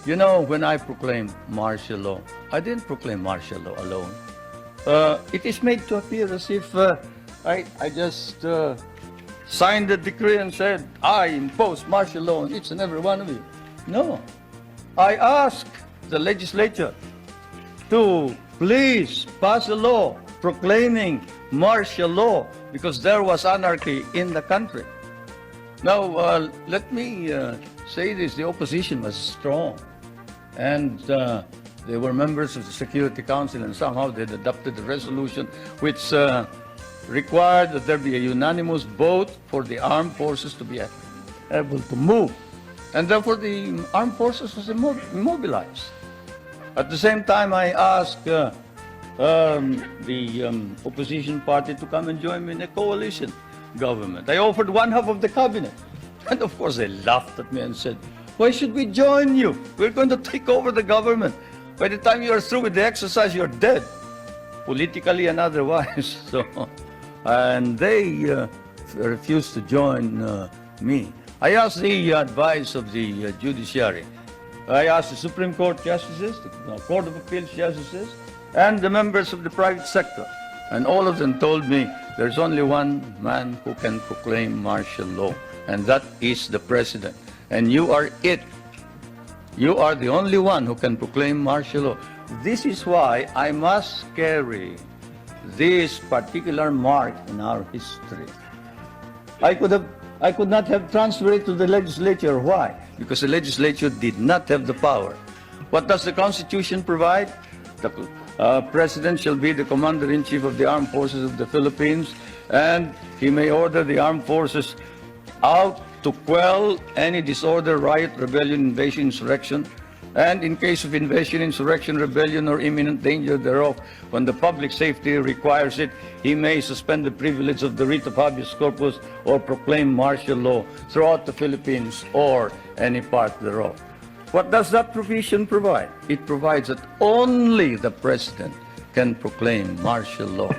You know, when I proclaimed martial law, I didn't proclaim martial law alone. It is made to appear as if I just signed the decree and said, I impose martial law on each and every one of you. No. I asked the legislature to please pass a law proclaiming martial law because there was anarchy in the country. Now, let me say this. The opposition was strong, and they were members of the Security Council, and somehow they adopted a resolution which required that there be a unanimous vote for the armed forces to be able to move. And therefore, the armed forces was immobilized. At the same time, I asked the opposition party to come and join me in a coalition government. I offered one half of the cabinet. And of course, they laughed at me and said, why should we join you? We're going to take over the government. By the time you are through with the exercise, you're dead, politically and otherwise. And they refused to join me. I asked the advice of the judiciary. I asked the Supreme Court justices, the Court of Appeals justices, and the members of the private sector. And all of them told me there's only one man who can proclaim martial law, and that is the president. And you are it. You are the only one who can proclaim martial law. This is why I must carry this particular mark in our history. I could not have transferred it to the legislature. Why? Because the legislature did not have the power. What does the Constitution provide? The President shall be the Commander-in-Chief of the Armed Forces of the Philippines, and he may order the armed forces out to quell any disorder, riot, rebellion, invasion, insurrection, and in case of invasion, insurrection, rebellion, or imminent danger thereof, when the public safety requires it, he may suspend the privilege of the writ of habeas corpus or proclaim martial law throughout the Philippines or any part thereof. What does that provision provide? It provides that only the President can proclaim martial law.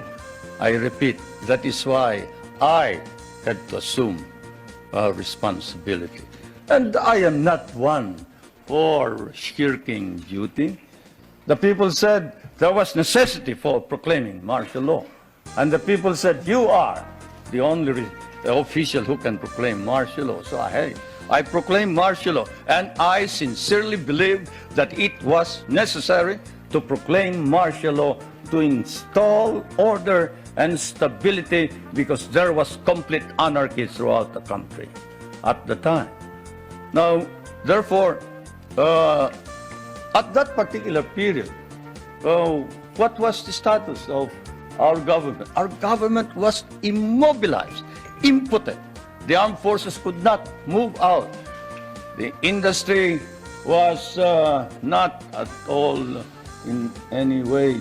I repeat, that is why I had to assume responsibility. And I am not one for shirking duty. The people said there was necessity for proclaiming martial law. And the people said, you are the only official who can proclaim martial law. So I proclaim martial law. And I sincerely believe that it was necessary to proclaim martial law to install order and stability because there was complete anarchy throughout the country at the time. Now, therefore, at that particular period, what was the status of our government? Our government was immobilized, impotent. The armed forces could not move out. The industry was not at all in any way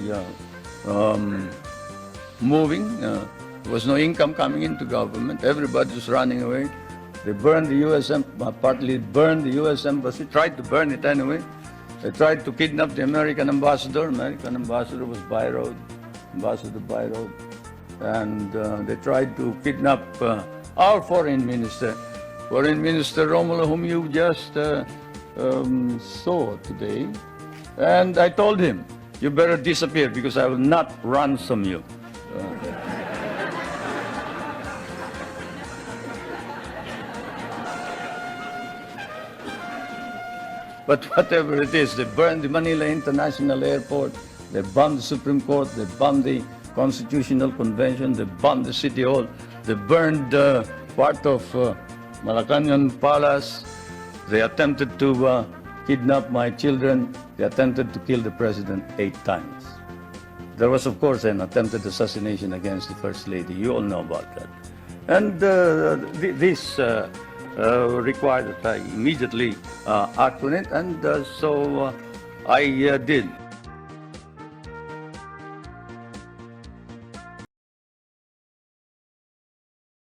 moving. There was no income coming into government. Everybody was running away. They burned the U.S. partly burned the U.S. embassy, tried to burn it anyway. They tried to kidnap the American ambassador. American ambassador was Byroad, Ambassador Byroad. And they tried to kidnap our foreign minister, Romulo, whom you just saw today. And I told him, you better disappear because I will not ransom you. But whatever it is, they burned the Manila International Airport, they bombed the Supreme Court, they bombed the Constitutional Convention, they bombed the City Hall, they burned part of Malacanang Palace, they attempted to kidnap my children, they attempted to kill the President 8 times. There was, of course, an attempted assassination against the First Lady. You all know about that. And this required that I immediately act on it, and so I did.